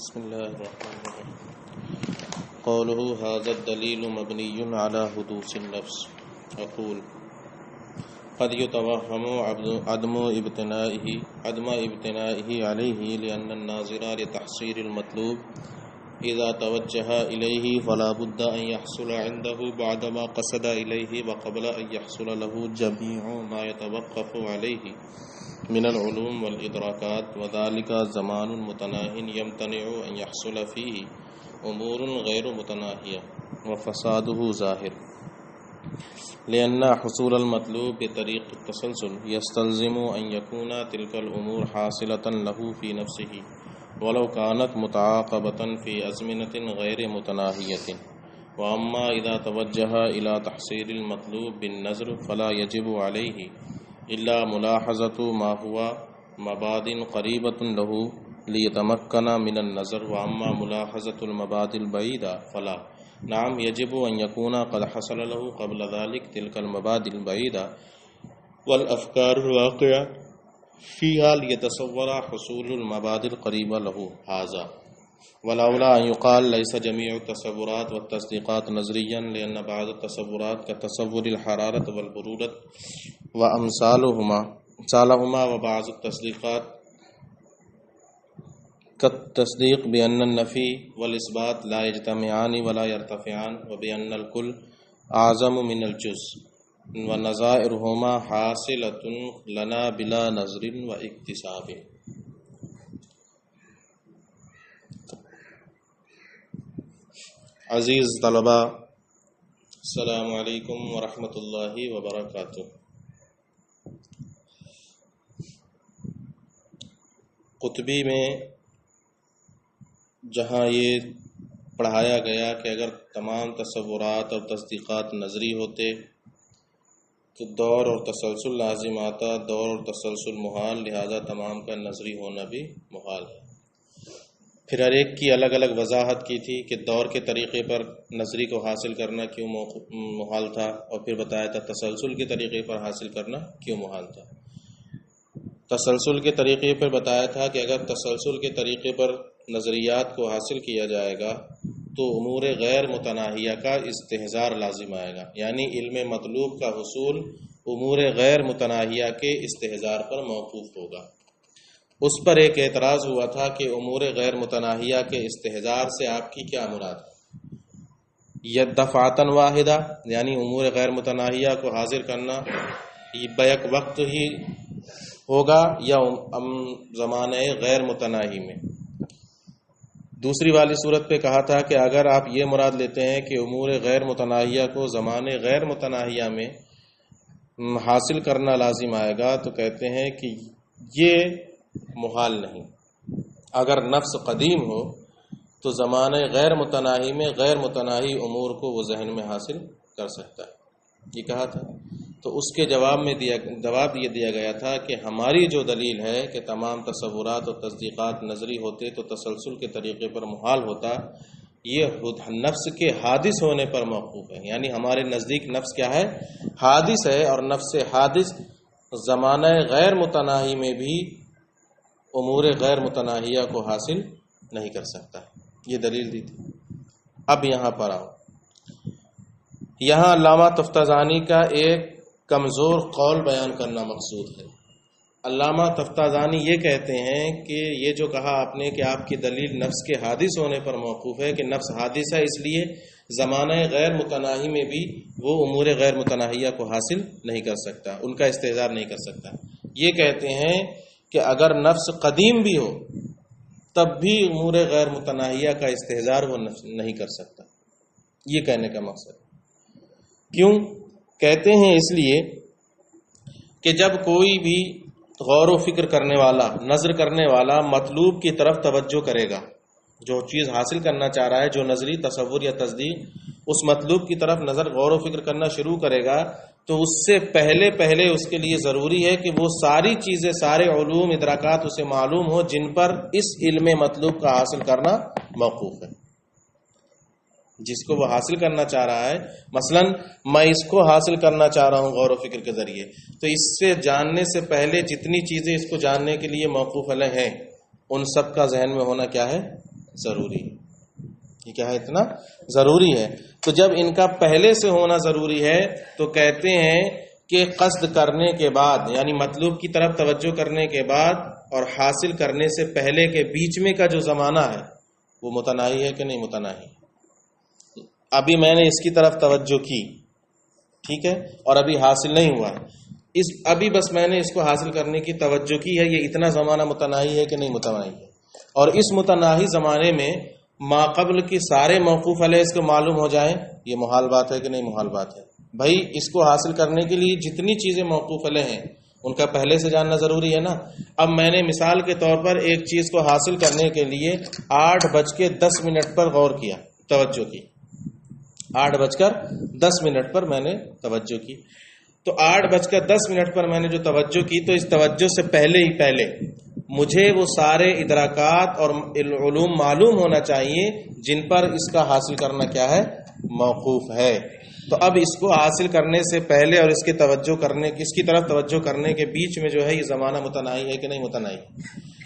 بسم الله الرحمن الرحيم. قوله هذا الدليل مبني على حدوث النفس. أقول قد يتوهم عدم ابتنائه عليه لأن الناظر لتحصيل المطلوب إذا توجه إليه فلا بد أن يحصل عنده بعدما قصد إليه وقبل أن يحصل له جميع ما يتوقف عليه من العلوم والإدراكات، وذلك زمان متناهٍ يمتنع أن يحصل فيه أمور غير متناهية وفساده ظاهر، لأن حصول المطلوب بطريق التسلسل يستلزم أن يكون تلك الأمور حاصلة له في نفسه ولو كانت متعاقبة في أزمنة غير متناهية. وأما إذا توجه إلى تحصيل المطلوب بالنظر فلا يجب عليه إلا ملاحظة ما هو مباد قريبة له ليتمكن من النظر، وأما ملاحظة المباد البعيدة فلا. نعم، يجب أن يكون قد حصل له قبل ذلك تلك المباد البعيدة والأفكار الواقعة فيها ليتصور حصول المباد القريبة له هذا. ولولا أن يقال ليس جميع التصورات والتصديقات نظريا، لأن بعض التصورات كتصور الحرارة والبرودة وأمثالهما، وبعض التصديقات كالتصديق بأن النفي والإثبات لا يجتمعان ولا يرتفعان، وبأن الكل أعظم من الجزء، ونظائرهما حاصلة لنا بلا نظر واكتساب. عزیز طلبہ، السلام علیکم ورحمۃ اللہ وبرکاتہ. قطبی میں جہاں یہ پڑھایا گیا کہ اگر تمام تصورات اور تصدیقات نظری ہوتے تو دور اور تسلسل لازم آتا، دور اور تسلسل محال، لہذا تمام کا نظری ہونا بھی محال ہے. پھر ہر ایک کی الگ الگ وضاحت کی تھی کہ دور کے طریقے پر نظری کو حاصل کرنا کیوں محال تھا، اور پھر بتایا تھا تسلسل کے طریقے پر حاصل کرنا کیوں محال تھا. تسلسل کے طریقے پر بتایا تھا کہ اگر تسلسل کے طریقے پر نظریات کو حاصل کیا جائے گا تو امور غیر متناہیہ کا استحضار لازم آئے گا، یعنی علم مطلوب کا حصول امور غیر متناہیہ کے استحضار پر موقوف ہوگا. اس پر ایک اعتراض ہوا تھا کہ امور غیر متناہیہ کے استحضار سے آپ کی کیا مراد ہے؟ دفعتاً واحدہ، یعنی امور غیر متناہیہ کو حاضر کرنا بیک وقت ہی ہوگا یا زمانے غیر متناہی میں؟ دوسری والی صورت پہ کہا تھا کہ اگر آپ یہ مراد لیتے ہیں کہ امور غیر متناہیہ کو زمانے غیر متناہیہ میں حاصل کرنا لازم آئے گا تو کہتے ہیں کہ یہ محال نہیں. اگر نفس قدیم ہو تو زمانے غیر متناہی میں غیر متناہی امور کو وہ ذہن میں حاصل کر سکتا ہے، یہ کہا تھا. تو اس کے جواب یہ دیا گیا تھا کہ ہماری جو دلیل ہے کہ تمام تصورات اور تصدیقات نظری ہوتے تو تسلسل کے طریقے پر محال ہوتا، یہ نفس کے حادث ہونے پر موقوف ہے. یعنی ہمارے نزدیک نفس کیا ہے؟ حادث ہے، اور نفس حادث زمانہ غیر متناہی میں بھی امور غیر متناہیہ کو حاصل نہیں کر سکتا. یہ دلیل دی تھی. اب یہاں پر آؤ، یہاں علامہ تفتازانی کا ایک کمزور قول بیان کرنا مقصود ہے. علامہ تفتازانی یہ کہتے ہیں کہ یہ جو کہا آپ نے کہ آپ کی دلیل نفس کے حادث ہونے پر موقوف ہے، کہ نفس حادث ہے اس لیے زمانہ غیر متناہی میں بھی وہ امور غیر متناہیہ کو حاصل نہیں کر سکتا، ان کا استحضار نہیں کر سکتا. یہ کہتے ہیں کہ اگر نفس قدیم بھی ہو تب بھی امور غیر متناہیہ کا استحضار وہ نہیں کر سکتا. یہ کہنے کا مقصد کیوں؟ کہتے ہیں اس لیے کہ جب کوئی بھی غور و فکر کرنے والا، نظر کرنے والا مطلوب کی طرف توجہ کرے گا، جو چیز حاصل کرنا چاہ رہا ہے، جو نظری تصور یا تصدیق، اس مطلوب کی طرف نظر غور و فکر کرنا شروع کرے گا تو اس سے پہلے اس کے لیے ضروری ہے کہ وہ ساری چیزیں، سارے علوم ادراکات اسے معلوم ہو جن پر اس علم مطلوب کا حاصل کرنا موقوف ہے. جس کو وہ حاصل کرنا چاہ رہا ہے، مثلا میں اس کو حاصل کرنا چاہ رہا ہوں غور و فکر کے ذریعے، تو اس سے جاننے سے پہلے جتنی چیزیں اس کو جاننے کے لیے موقوف علیہ ہیں ان سب کا ذہن میں ہونا کیا ہے؟ ضروری ہے. یہ کیا ہے؟ اتنا ضروری ہے. تو جب ان کا پہلے سے ہونا ضروری ہے تو کہتے ہیں کہ قصد کرنے کے بعد یعنی مطلوب کی طرف توجہ کرنے کے بعد اور حاصل کرنے سے پہلے کے بیچ میں کا جو زمانہ ہے وہ متناہی ہے کہ نہیں متناہی؟ ابھی میں نے اس کی طرف توجہ کی، ٹھیک ہے، اور ابھی حاصل نہیں ہوا، ابھی بس میں نے اس کو حاصل کرنے کی توجہ کی ہے، یہ اتنا زمانہ متناہی ہے کہ نہیں متناہی ہے؟ اور اس متناہی زمانے میں ما قبل کی سارے موقوف علیہ اس کو معلوم ہو جائیں، یہ محال بات ہے کہ نہیں محال بات ہے؟ بھائی اس کو حاصل کرنے کے لیے جتنی چیزیں موقوف علیہ ہیں ان کا پہلے سے جاننا ضروری ہے نا. اب میں نے مثال کے طور پر ایک چیز کو حاصل کرنے کے لیے 8:10 پر غور کیا، توجہ کی، 8:10 پر میں نے توجہ کی. تو 8:10 پر میں نے جو توجہ کی تو اس توجہ سے پہلے ہی پہلے مجھے وہ سارے ادراکات اور علوم معلوم ہونا چاہیے جن پر اس کا حاصل کرنا کیا ہے؟ موقوف ہے. تو اب اس کو حاصل کرنے سے پہلے اور اس کی طرف توجہ کرنے کے بیچ میں جو ہے یہ زمانہ متناہی ہے کہ نہیں متناہی؟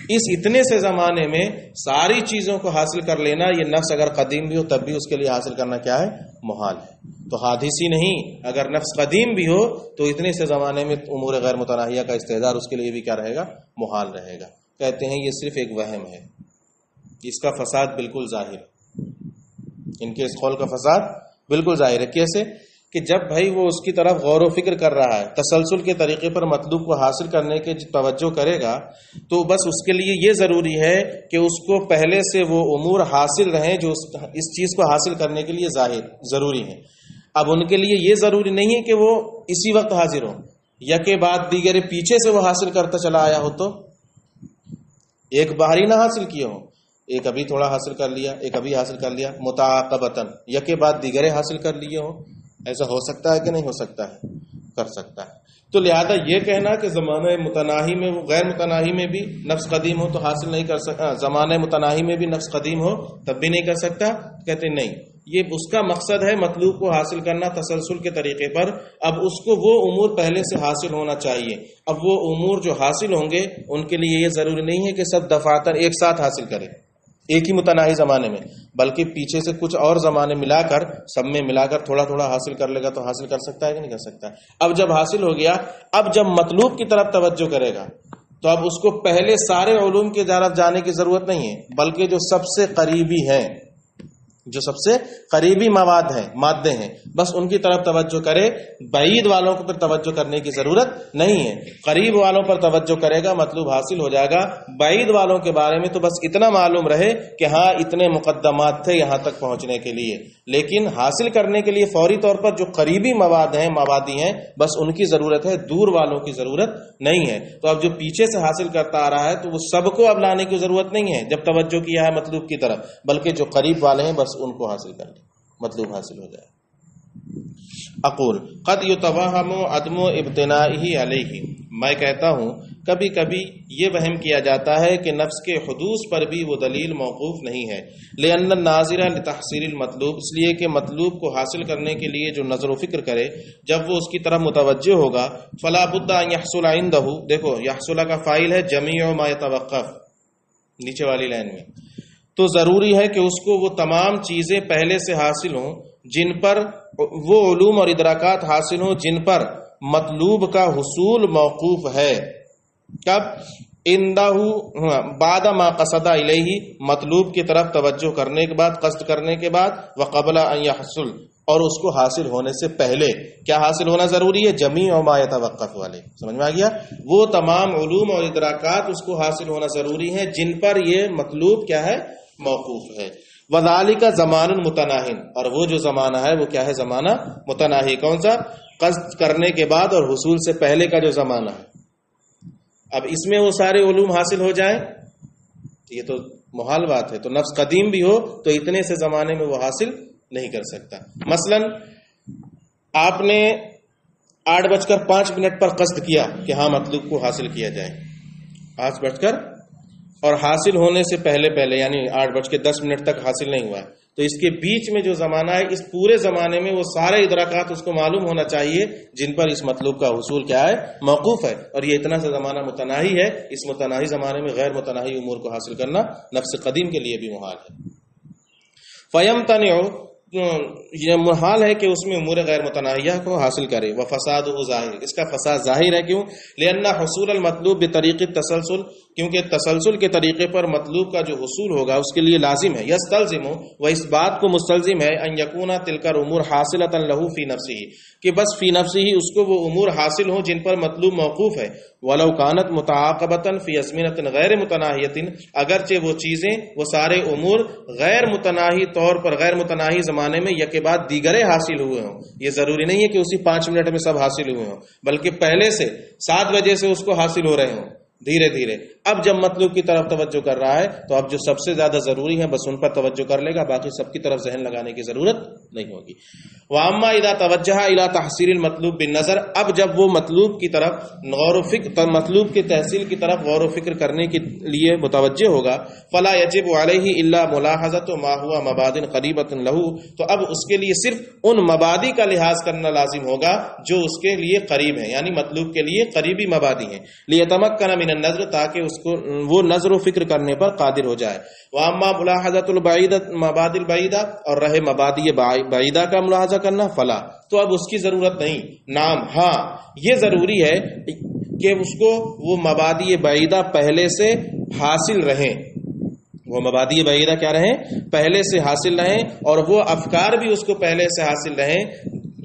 اس اتنے سے زمانے میں ساری چیزوں کو حاصل کر لینا، یہ نفس اگر قدیم بھی ہو تب بھی اس کے لیے حاصل کرنا کیا ہے؟ محال ہے. تو حادثی نہیں، اگر نفس قدیم بھی ہو تو اتنے سے زمانے میں امور غیر متناہیہ کا استحضار اس کے لیے بھی کیا رہے گا؟ محال رہے گا. کہتے ہیں یہ صرف ایک وہم ہے، اس کا فساد بالکل ظاہر ہے، ان کے اس قول کا فساد بالکل ظاہر ہے. کیسے؟ کہ جب بھائی وہ اس کی طرف غور و فکر کر رہا ہے، تسلسل کے طریقے پر مطلوب کو حاصل کرنے کے توجہ کرے گا تو بس اس کے لیے یہ ضروری ہے کہ اس کو پہلے سے وہ امور حاصل رہیں جو اس چیز کو حاصل کرنے کے لیے ضروری ہیں. اب ان کے لیے یہ ضروری نہیں ہے کہ وہ اسی وقت حاضر ہو، یا کہ بعد دیگر پیچھے سے وہ حاصل کرتا چلا آیا ہو، تو ایک باہری نہ حاصل کیے ہو، ایک ابھی تھوڑا حاصل کر لیا، ایک ابھی حاصل کر لیا، متعاقبتاً یا کے بعد دیگرے حاصل کر لیے ہو. ایسا ہو سکتا ہے کہ نہیں ہو سکتا ہے؟ کر سکتا ہے. تو لہذا یہ کہنا کہ زمانہ متناہی میں غیر متناہی میں بھی نفس قدیم ہو تو حاصل نہیں کر سکتا، زمانہ متناہی میں بھی نفس قدیم ہو تب بھی نہیں کر سکتا، کہتے نہیں، یہ اس کا مقصد ہے مطلوب کو حاصل کرنا تسلسل کے طریقے پر. اب اس کو وہ امور پہلے سے حاصل ہونا چاہیے. اب وہ امور جو حاصل ہوں گے ان کے لیے یہ ضروری نہیں ہے کہ سب دفعاتاً ایک ساتھ حاصل کرے ایک ہی متناہی زمانے میں، بلکہ پیچھے سے کچھ اور زمانے ملا کر سب میں ملا کر تھوڑا تھوڑا حاصل کر لے گا تو حاصل کر سکتا ہے کہ نہیں کر سکتا. اب جب حاصل ہو گیا، اب جب مطلوب کی طرف توجہ کرے گا تو اب اس کو پہلے سارے علوم کی طرف جانے کی ضرورت نہیں ہے، بلکہ جو سب سے قریبی ہیں، جو سب سے قریبی مواد ہیں، مادے ہیں، بس ان کی طرف توجہ کرے. بعید والوں پر توجہ کرنے کی ضرورت نہیں ہے. قریب والوں پر توجہ کرے گا، مطلوب حاصل ہو جائے گا. بعید والوں کے بارے میں تو بس اتنا معلوم رہے کہ ہاں اتنے مقدمات تھے یہاں تک پہنچنے کے لیے، لیکن حاصل کرنے کے لیے فوری طور پر جو قریبی مواد ہیں، موادی ہیں، بس ان کی ضرورت ہے، دور والوں کی ضرورت نہیں ہے. تو اب جو پیچھے سے حاصل کرتا آ رہا ہے تو وہ سب کو اب لانے کی ضرورت نہیں ہے جب توجہ کیا ہے مطلوب کی طرف، بلکہ جو قریب والے ہیں بس ان کو حاصل کر لیں، مطلوب حاصل ہو جائے. اقول قد یتوہم عدم ابتنائہ علیہ، میں کہتا ہوں کبھی کبھی یہ وہم کیا جاتا ہے کہ نفس کے حدوث پر بھی وہ دلیل موقوف نہیں ہے. لأن الناظر لتحصیل المطلوب، اس لیے کہ مطلوب کو حاصل کرنے کے لیے جو نظر و فکر کرے جب وہ اس کی طرف متوجہ ہوگا، فلا بد ان یحصل عنده، دیکھو یحصل کا فاعل ہے جمیع ما یتوقف، نیچے والی لائن میں، تو ضروری ہے کہ اس کو وہ تمام چیزیں پہلے سے حاصل ہوں جن پر وہ علوم اور ادراکات حاصل ہوں جن پر مطلوب کا حصول موقوف ہے. کب؟ بعد ما قصد الیہ، مطلوب کی طرف توجہ کرنے کے بعد، قصد کرنے کے بعد، وقبل ان یحصل، اور اس کو حاصل ہونے سے پہلے. کیا حاصل ہونا ضروری ہے؟ جمیع ما یتوقف والے، سمجھ میں آ گیا؟ وہ تمام علوم اور ادراکات اس کو حاصل ہونا ضروری ہے جن پر یہ مطلوب کیا ہے؟ موقوف ہے. وذالک زمان متناہی، اور وہ جو زمانہ ہے وہ کیا ہے؟ زمانہ متناہی. کون سا؟ قصد کرنے کے بعد اور حصول سے پہلے کا جو زمانہ ہے. اب اس میں وہ سارے علوم حاصل ہو جائیں یہ تو محال بات ہے. تو نفس قدیم بھی ہو تو اتنے سے زمانے میں وہ حاصل نہیں کر سکتا. مثلا آپ نے 8:05 پر قصد کیا کہ ہاں مطلوب کو حاصل کیا جائے، 8 اور حاصل ہونے سے پہلے یعنی 8:10 تک حاصل نہیں ہوا، تو اس کے بیچ میں جو زمانہ ہے، اس پورے زمانے میں وہ سارے ادراکات اس کو معلوم ہونا چاہیے جن پر اس مطلوب کا حصول کیا ہے، موقوف ہے. اور یہ اتنا سا زمانہ متناہی ہے، اس متناہی زمانے میں غیر متناہی امور کو حاصل کرنا نفس قدیم کے لیے بھی محال ہے. فیمتنع، یہ محال ہے کہ اس میں امور غیر متناہیہ کو حاصل کرے. وفسادہ ظاہر، اس کا فساد ظاہر ہے. کیوں؟ لأن حصول المطلوب بطریق التسلسل، کیونکہ تسلسل کے طریقے پر مطلوب کا جو حصول ہوگا اس کے لیے لازم ہے. یستلزم، وہ اس بات کو مستلزم ہے، ان یکون تلک الامور حاصلۃ لہ فی نفسہ، کہ بس فی نفسہ ہی اس کو وہ امور حاصل ہوں جن پر مطلوب موقوف ہے. ولو کانت متعاقبۃ فی ازمنۃ غیر متناہیۃ، اگرچہ وہ چیزیں، وہ سارے امور غیر متناہی طور پر، غیر متناہی زمانے میں یک بعد دیگرے حاصل ہوئے ہوں. یہ ضروری نہیں ہے کہ اسی 5 منٹ میں سب حاصل ہوئے ہوں، بلکہ پہلے سے 7 بجے سے اس کو حاصل ہو رہے ہوں دھیرے دھیرے. اب جب مطلوب کی طرف توجہ کر رہا ہے تو اب جو سب سے زیادہ ضروری ہے بس ان پر توجہ کر لے گا، باقی سب کی طرف ذہن لگانے کی ضرورت نہیں ہوگی. واما اذا توجہ الى تحصیل المطلوب بالنظر، اب جب وہ مطلوب کی طرف غور و فکر، مطلوب کی تحصیل کی طرف غور و فکر کرنے کے لیے متوجہ ہوگا، فلا یجب علیہ الا ملاحظۃ ما هو مباد قریبۃ له، تو اب اس کے لیے صرف ان مبادی کا لحاظ کرنا لازم ہوگا جو اس کے لیے قریب ہیں، یعنی مطلوب کے لیے قریبی مبادی ہیں. لیتمکن من النظر، تاکہ اس کو وہ نظر و فکر کرنے پر قادر ہو جائے. واما ملاحظۃ البعیدہ، مبادی البعیدہ، اور رہے مبادی بعیدہ کا ملاحظہ کرنا، فلا، تو اب اس کی ضرورت نہیں. نام، ہاں یہ ضروری ہے کہ اس کو وہ مبادی بعیدہ پہلے سے حاصل رہیں، وہ مبادی بعیدہ کیا رہیں، پہلے سے حاصل رہیں، اور وہ افکار بھی اس کو پہلے سے حاصل رہیں،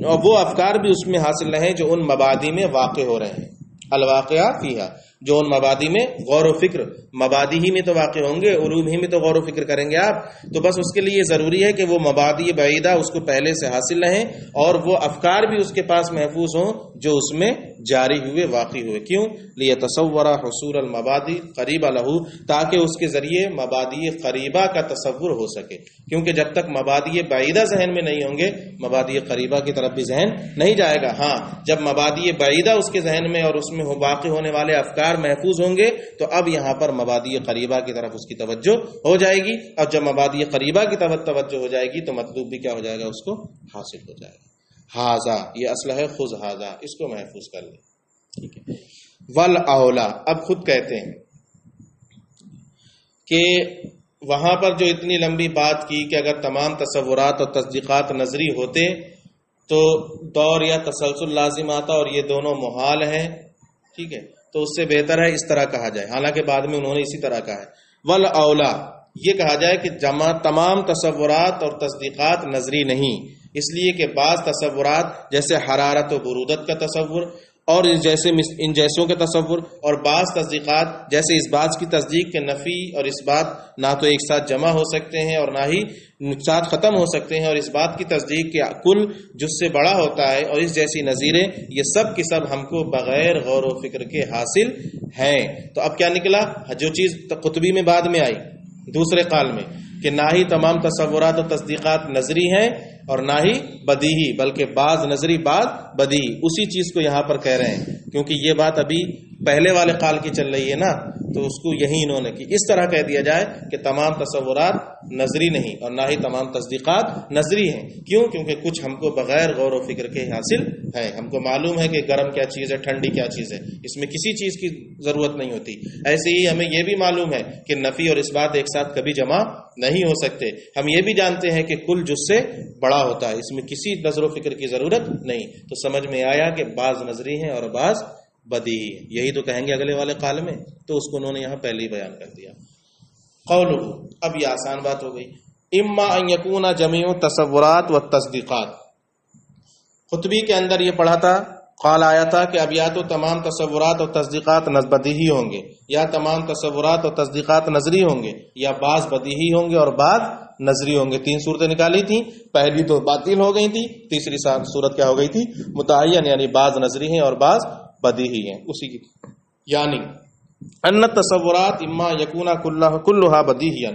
اور وہ افکار بھی اس میں حاصل رہیں جو ان مبادی میں واقع ہو رہے ہیں. الواقعہ فیہا، جو ان مبادی میں غور و فکر، مبادی ہی میں تو واقع ہوں گے، علوم ہی میں تو غور و فکر کریں گے آپ، تو بس اس کے لیے ضروری ہے کہ وہ مبادی بعیدہ اس کو پہلے سے حاصل رہیں، اور وہ افکار بھی اس کے پاس محفوظ ہوں جو اس میں جاری ہوئے، واقع ہوئے. کیوں؟ لیتصور حصول المبادی قریبہ لہ، تاکہ اس کے ذریعے مبادی قریبہ کا تصور ہو سکے. کیونکہ جب تک مبادی بعیدہ ذہن میں نہیں ہوں گے مبادی قریبہ کی طرف بھی ذہن نہیں جائے گا. ہاں جب مبادی بعیدہ اس کے ذہن میں اور اس میں واقع ہونے والے افکار محفوظ ہوں گے تو اب یہاں پر مبادی قریبہ کی طرف اس کی توجہ ہو جائے گی. اور جب مبادی قریبہ کی طرف توجہ ہو جائے گی تو مطلوب بھی کیا ہو جائے گا، اس کو حاصل ہو جائے گا. ہاذا، یہ اصل ہے خذ ہاذا، اس کو محفوظ کر لیں. ٹھیک ہے. والاولا، اب خود کہتے ہیں کہ وہاں پر جو اتنی لمبی بات کی کہ اگر تمام تصورات اور تصدیقات نظری ہوتے تو دور یا تسلسل لازم آتا، اور یہ دونوں محال ہیں. ٹھیک ہے، تو اس سے بہتر ہے اس طرح کہا جائے، حالانکہ بعد میں انہوں نے اسی طرح کہا ہے. والاولا، یہ کہا جائے کہ تمام تصورات اور تصدیقات نظری نہیں، اس لیے کہ بعض تصورات جیسے حرارت و برودت کا تصور اور جیسے ان جیسوں کے تصور، اور بعض تصدیقات جیسے اس بات کی تصدیق کے نفی اور اس بات نہ تو ایک ساتھ جمع ہو سکتے ہیں اور نہ ہی ساتھ ختم ہو سکتے ہیں، اور اس بات کی تصدیق کہ کل جس سے بڑا ہوتا ہے، اور اس جیسی نظیریں، یہ سب کی سب ہم کو بغیر غور و فکر کے حاصل ہیں. تو اب کیا نکلا؟ جو چیز قطبی میں بعد میں آئی دوسرے قال میں، کہ نہ ہی تمام تصورات اور تصدیقات نظری ہیں اور نہ ہی بدیہی، بلکہ بعض نظری بعض بدیہی، اسی چیز کو یہاں پر کہہ رہے ہیں. کیونکہ یہ بات ابھی پہلے والے قال کی چل رہی ہے نا، تو اس کو یہی انہوں نے کی. اس طرح کہہ دیا جائے کہ تمام تصورات نظری نہیں اور نہ ہی تمام تصدیقات نظری ہیں. کیوں؟ کیونکہ کچھ ہم کو بغیر غور و فکر کے حاصل ہیں. ہم کو معلوم ہے کہ گرم کیا چیز ہے، ٹھنڈی کیا چیز ہے، اس میں کسی چیز کی ضرورت نہیں ہوتی. ایسے ہی ہمیں یہ بھی معلوم ہے کہ نفی اور اس بات ایک ساتھ کبھی جمع نہیں ہو سکتے. ہم یہ بھی جانتے ہیں کہ کل جز سے بڑا ہوتا ہے، اس میں کسی نظر و فکر کی ضرورت نہیں. تو سمجھ میں آیا کہ بعض نظری ہیں اور بعض بدیہی ہے. یہی تو کہیں گے اگلے والے قال میں، تو اس کو انہوں نے یہاں پہلے ہی بیان کر دیا. قولہ، اب یہ آسان بات ہو گئی. اما ان یکون جمیع تصورات و تصدیقات، خطبی کے اندر یہ پڑھا تھا، قال آیا تھا کہ اب یا تو تمام تصورات اور تصدیقات بدیہی ہوں گے، یا تمام تصورات اور تصدیقات نظری ہوں گے، یا بعض بدیہی ہوں گے اور بعض نظری ہوں گے. 3 صورتیں نکالی تھیں، پہلی تو باطل ہو گئی تھی، تیسری صورت کیا ہو گئی تھی؟ متعین، یعنی بعض نظری ہیں اور بعض بدیہی ہیں. اسی کی یعنی ان تصورات اما یکون کلھا بدیہیا،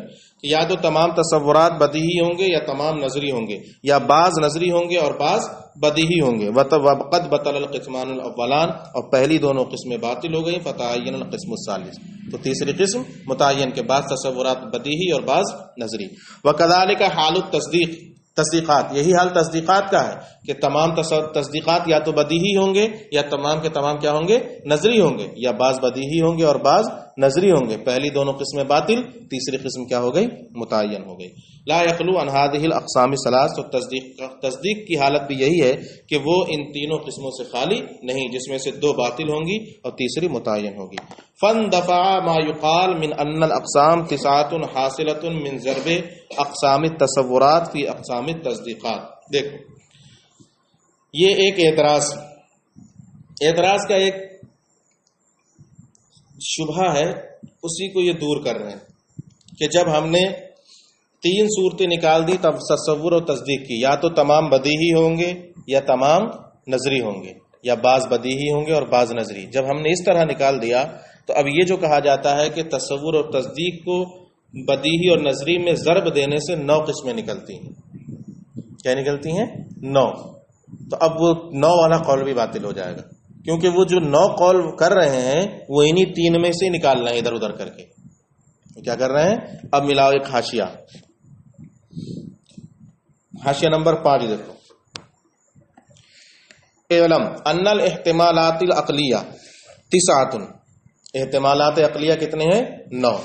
یا تو تمام تصورات بدیہی ہوں گے یا تمام نظری ہوں گے، یا بعض نظری ہوں گے اور بعض بدیہی ہوں گے. وقد بطل القسمان الاولان، اور پہلی دونوں قسمیں باطل ہو گئی. فتعین القسم الثالث، تو تیسری قسم متعین کے بعض تصورات بدیہی اور بعض نظری. وکذالک حال التصدیق، تصدیقات، یہی حال تصدیقات کا ہے کہ تمام تصدیقات یا تو بدیہی ہوں گے یا تمام کے تمام کیا ہوں گے، نظری ہوں گے، یا بعض بدیہی ہوں گے اور بعض نظری ہوں گے. پہلی دونوں قسمیں باطل، تیسری قسم کیا ہو گئی، متعین ہو گئی. لا یخلو عن هذه الاقسام الثلاث، تو تصدیق کی حالت بھی یہی ہے کہ وہ ان تینوں قسموں سے خالی نہیں، جس میں سے دو باطل ہوں گی اور تیسری متعین ہوگی. فاندفع ما يقال من ان الاقسام تسعۃ حاصلۃ من ضرب اقسام التصورات فی اقسام التصدیقات. دیکھو یہ ایک اعتراض کا ایک شبہ ہے، اسی کو یہ دور کر رہے ہیں کہ جب ہم نے تین صورتیں نکال دی تب تصور اور تصدیق کی، یا تو تمام بدیہی ہوں گے یا تمام نظری ہوں گے، یا بعض بدیہی ہوں گے اور بعض نظری. جب ہم نے اس طرح نکال دیا تو اب یہ جو کہا جاتا ہے کہ تصور اور تصدیق کو بدیہی اور نظری میں ضرب دینے سے 9 قسمیں نکلتی ہیں. کیا نکلتی ہیں؟ 9. تو اب وہ 9 والا قول بھی باطل ہو جائے گا، کیونکہ وہ جو 9 قول کر رہے ہیں وہ انہی 3 میں سے نکالنا ہے ادھر ادھر کر کے. کیا کر رہے ہیں؟ اب ملاؤ ایک حاشیہ، حاشیہ نمبر 5 دیکھو. اعلم ان الاحتمالات العقلیہ 9، احتمالات عقلیہ کتنے ہیں؟ 9.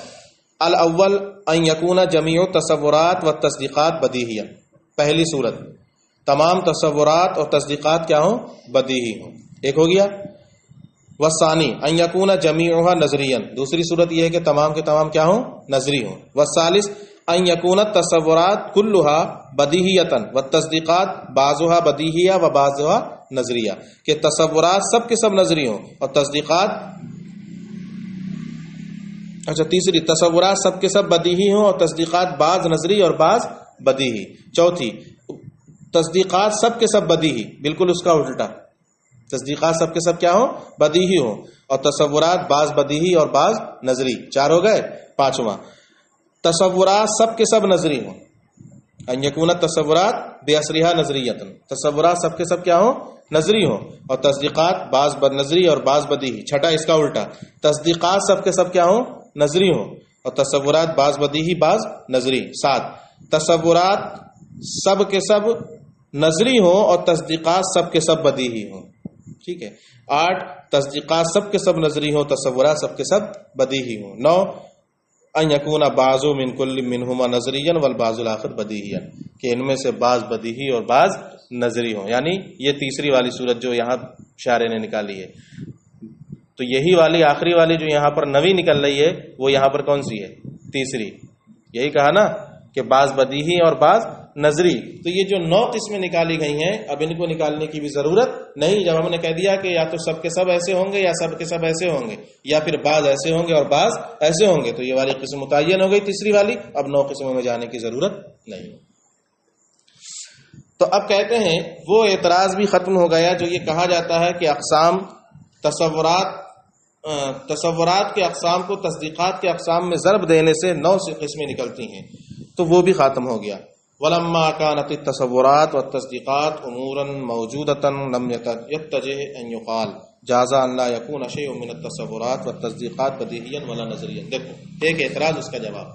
الاول ان یکون جمیع تصورات و تصدیقات بدیہیا، پہلی صورت تمام تصورات اور تصدیقات کیا ہوں؟ بدیہی ہوں. ایک ہو گیا. والثانی ان یکون جمیعها نظریا، دوسری صورت یہ ہے کہ تمام کے تمام کیا ہوں؟ نظری ہوں. والثالث ان یکون التصورات كلها بدیہیۃ والتصدیقات بعضها بدیہیہ و بعضها نظریہ، کہ تصورات سب کے سب نظری ہوں اور تصدیقات، اچھا تیسری تصورات سب کے سب بدیہی ہوں اور تصدیقات بعض نظری اور بعض بدیہی. چوتھی تصدیقات سب کے سب بدیہی، بالکل اس کا الٹا، تصدیقات سب کے سب کیا ہوں؟ بدیہی ہوں، اور تصورات بعض بدیہی اور بعض نظری. 4 ہو گئے. 5واں تصورات سب کے سب نظری ہوں، ان یکون تصورات باصلھا نظریۃ، تصورات سب کے سب کیا ہوں؟ نظری ہوں، اور تصدیقات بعض بد نظری اور بعض بدیہی. 6 اس کا الٹا، تصدیقات سب کے سب کیا ہوں؟ نظری ہوں، اور تصورات بعض بدیہی بعض نظری. 7 تصورات سب کے سب نظری ہوں اور تصدیقات سب کے سب بدیہی ہوں. ٹھیک ہے. 8 تصدیقات سب کے سب نظری ہوں، تصورات سب کے سب بدیہی ہوں. 9 ان یکون بعض من کل منہما نظریا والبعض الاخر بدیہیا، کہ ان میں سے بعض بدیہی اور بعض نظری ہوں. یعنی یہ تیسری والی صورت جو یہاں شارح نے نکالی ہے. تو یہی والی آخری والی جو یہاں پر نوی نکل رہی ہے وہ یہاں پر کون سی ہے؟ تیسری. یہی کہا نا کہ بعض بدیہی اور بعض نظری. تو یہ جو 9 قسمیں نکالی گئی ہیں اب ان کو نکالنے کی بھی ضرورت نہیں، جب ہم نے کہہ دیا کہ یا تو سب کے سب ایسے ہوں گے یا سب کے سب ایسے ہوں گے یا پھر بعض ایسے ہوں گے اور بعض ایسے ہوں گے، تو یہ والی قسم متعین ہو گئی تیسری والی. اب 9 قسموں میں جانے کی ضرورت نہیں. تو اب کہتے ہیں وہ اعتراض بھی ختم ہو گیا جو یہ کہا جاتا ہے کہ اقسام تصورات کے اقسام کو تصدیقات کے اقسام میں ضرب دینے سے 9 قسمیں نکلتی ہیں، تو وہ بھی ختم ہو گیا. ولما كانت التصورات والتصديقات امورا موجوده لم يتجه ان يقال جاز ان لا يكون شيء من التصورات والتصديقات بديهيا ولا نظريا. دیکھو ایک اعتراض، اس کا جواب.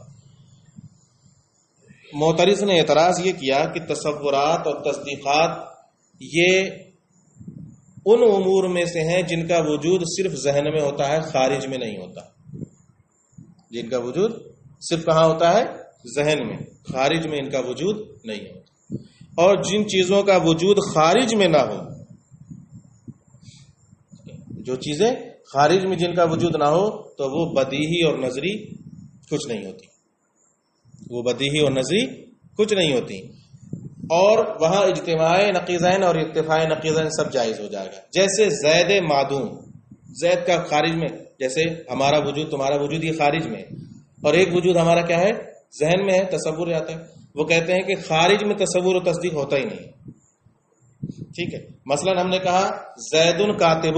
معترض نے اعتراض یہ کیا کہ تصورات اور تصدیقات یہ ان امور میں سے ہیں جن کا وجود صرف ذہن میں ہوتا ہے، خارج میں نہیں ہوتا. جن کا وجود صرف کہاں ہوتا ہے؟ ذہن میں، خارج میں ان کا وجود نہیں ہوتا. اور جن چیزوں کا وجود خارج میں نہ ہو، جو چیزیں خارج میں جن کا وجود نہ ہو تو وہ بدیہی اور نظری کچھ نہیں ہوتی، وہ بدیہی اور نظری کچھ نہیں ہوتی. اور وہاں اجتماع نقیضین اور اتفاع نقیضین سب جائز ہو جائے گا. جیسے زید معدوم، زید کا خارج میں، جیسے ہمارا وجود تمہارا وجود یہ خارج میں، اور ایک وجود ہمارا کیا ہے؟ ذہن میں ہے، تصور آتا ہے. وہ کہتے ہیں کہ خارج میں تصور و تصدیق ہوتا ہی نہیں. ٹھیک ہے. مثلا ہم نے کہا زید کاتب،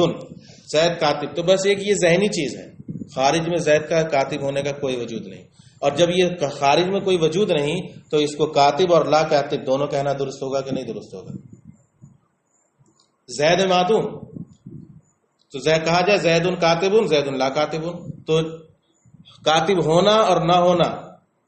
زید کاتب، تو بس ایک یہ ذہنی چیز ہے، خارج میں زید کا کاتب ہونے کا کوئی وجود نہیں. اور جب یہ خارج میں کوئی وجود نہیں تو اس کو کاتب اور لا کاتب دونوں کہنا درست ہوگا کہ نہیں درست ہوگا؟ زید معدوم تو کہا جائے زید کاتب زید لا کاتب، تو کاتب ہونا اور نہ ہونا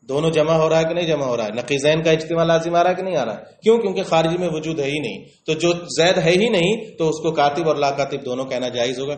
دونوں جمع ہو رہا ہے کہ نہیں جمع ہو رہا ہے؟ نقیضین کا اجتماع لازم آ رہا ہے کہ نہیں آ رہا ہے؟ کیوں؟ کیونکہ خارج میں وجود ہے ہی نہیں، تو جو زید ہے ہی نہیں تو اس کو کاتب اور لا کاتب دونوں کہنا جائز ہوگا۔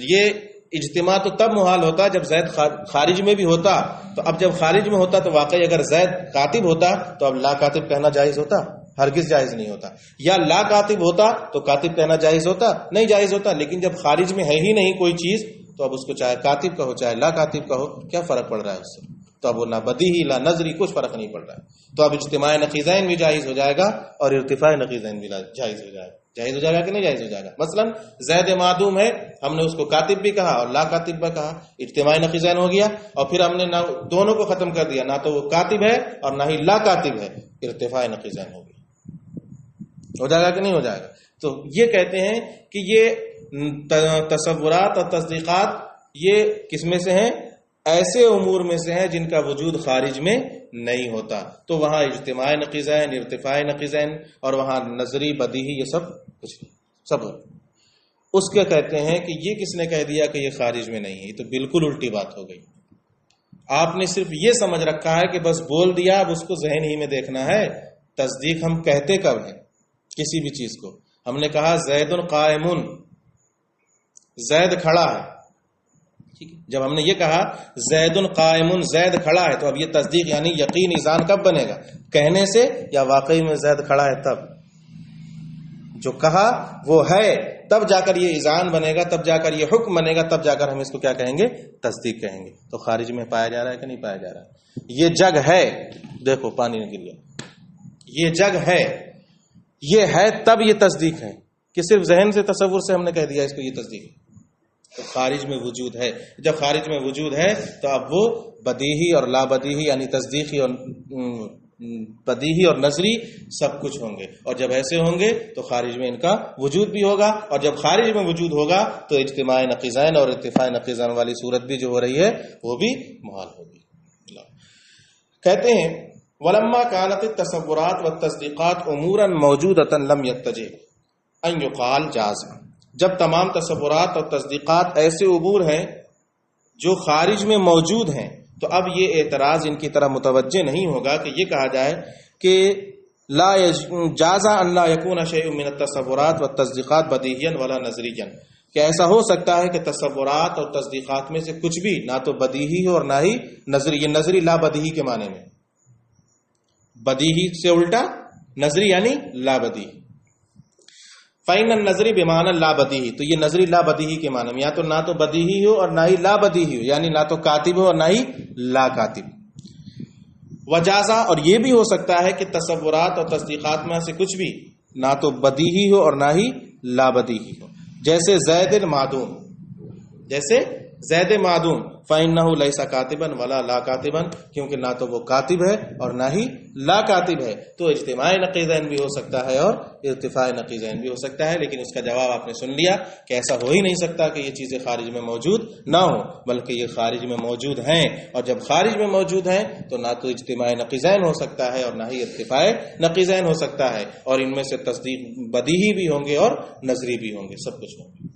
یہ اجتماع تو تب محال ہوتا جب زید خارج میں بھی ہوتا، تو اب جب خارج میں ہوتا تو واقعی اگر زید کاتب ہوتا تو اب لا کاتب کہنا جائز ہوتا؟ ہرگز جائز نہیں ہوتا۔ یا لا کاتب ہوتا تو کاتب کہنا جائز ہوتا؟ نہیں جائز ہوتا۔ لیکن جب خارج میں ہے ہی نہیں کوئی چیز تو اب اس کو چاہے کاتب کہو چاہے لا کاتب کہو، کیا فرق پڑ رہا ہے اس سے؟ تو اب وہ نہ بدیہی لا نظری کچھ فرق نہیں پڑ رہا ہے۔ تو اب اجتماع نقیضین بھی جائز ہو جائے گا اور ارتفاع نقیضین بھی جائز ہو جائے گا۔ جائز ہو جائے گا کہ نہیں جائز ہو جائے گا؟ مثلا زید معدوم ہے، ہم نے اس کو کاتب بھی کہا اور لا کاتب بھی کہا، اجتماع نقیضین ہو گیا، اور پھر ہم نے نہ دونوں کو ختم کر دیا، نہ تو وہ کاتب ہے اور نہ ہی لا کاتب ہے، ارتفاع نقیضین ہو گیا۔ ہو جائے گا کہ نہیں ہو جائے گا؟ تو یہ کہتے ہیں کہ یہ تصورات اور تصدیقات یہ کس میں سے ہیں؟ ایسے امور میں سے ہیں جن کا وجود خارج میں نہیں ہوتا، تو وہاں اجتماع نقیضین، ارتفاع نقیضین، اور وہاں نظری بدیہی، یہ سب کچھ نہیں، سب اس کے کہتے ہیں کہ یہ کس نے کہہ دیا کہ یہ خارج میں نہیں ہے؟ یہ تو بالکل الٹی بات ہو گئی۔ آپ نے صرف یہ سمجھ رکھا ہے کہ بس بول دیا، اب اس کو ذہن ہی میں دیکھنا ہے۔ تصدیق ہم کہتے کب ہیں کسی بھی چیز کو؟ ہم نے کہا زید قائم، زید کھڑا ہے، ٹھیک ہے؟ جب ہم نے یہ کہا زید قائم، زید کھڑا ہے، تو اب یہ تصدیق یعنی یقین ایذان کب بنے گا؟ کہنے سے یا واقعی میں زید کھڑا ہے تب؟ جو کہا وہ ہے تب جا کر یہ ایذان بنے گا، تب جا کر یہ حکم بنے گا، تب جا کر ہم اس کو کیا کہیں گے؟ تصدیق کہیں گے۔ تو خارج میں پایا جا رہا ہے کہ نہیں پایا جا رہا ہے؟ یہ جگ ہے، دیکھو پانی گر گیا، یہ جگ ہے، یہ ہے، تب یہ تصدیق ہے کہ صرف ذہن سے تصور سے ہم نے کہہ دیا اس کو یہ تصدیق ہے؟ تو خارج میں وجود ہے۔ جب خارج میں وجود ہے تو اب وہ بدیہی اور لا بدیہی یعنی تصدیقی اور بدیہی اور نظری سب کچھ ہوں گے، اور جب ایسے ہوں گے تو خارج میں ان کا وجود بھی ہوگا، اور جب خارج میں وجود ہوگا تو اجتماع نقیضین اور ارتفاع نقیضین والی صورت بھی جو ہو رہی ہے وہ بھی محال ہوگی۔ کہتے ہیں ولما كانت التصورات والتصدیقات امورا موجودة لم يتجه ان يقال جاز، جب تمام تصورات اور تصدیقات ایسے امور ہیں جو خارج میں موجود ہیں تو اب یہ اعتراض ان کی طرح متوجہ نہیں ہوگا کہ یہ کہا جائے کہ لا جاز ان لا يكون شيء من التصورات والتصدیقات بدیہیا ولا نظریا، کہ ایسا ہو سکتا ہے کہ تصورات اور تصدیقات میں سے کچھ بھی نہ تو بدیہی ہو اور نہ ہی نظری۔ یہ نظری لا بدیہی کے معنی میں، بدیہی سے الٹا نظری یعنی لا بدیہی۔ فَإِنَّ النَّظْرِ بِمَعْنَى لا بدیہی، تو یہ نظری لا بدیہی کے معنی میں، یا تو نہ تو بدیہی ہو اور نہ ہی لا بدیہی ہو، یعنی نہ تو کاتب ہو اور نہ ہی لا کاتب۔ وجازہ، اور یہ بھی ہو سکتا ہے کہ تصورات اور تصدیقات میں سے کچھ بھی نہ تو بدیہی ہو اور نہ ہی لا بدیہی ہو، جیسے زید معدوم، جیسے زید معدوم فَإِنَّهُ لَيْسَ كَاتِبًا وَلَا لَا كَاتِبًا، کیونکہ نہ تو وہ کاتب ہے اور نہ ہی لا کاتب ہے، تو اجتماع نقیضین بھی ہو سکتا ہے اور ارتفاع نقیضین بھی ہو سکتا ہے۔ لیکن اس کا جواب آپ نے سن لیا کہ ایسا ہو ہی نہیں سکتا کہ یہ چیزیں خارج میں موجود نہ ہو، بلکہ یہ خارج میں موجود ہیں، اور جب خارج میں موجود ہیں تو نہ تو اجتماع نقیضین ہو سکتا ہے اور نہ ہی ارتفاع نقیضین ہو سکتا ہے، اور ان میں سے تصدیق بدیہی بھی ہوں گے اور نظری بھی ہوں گے، سب کچھ ہوں گے۔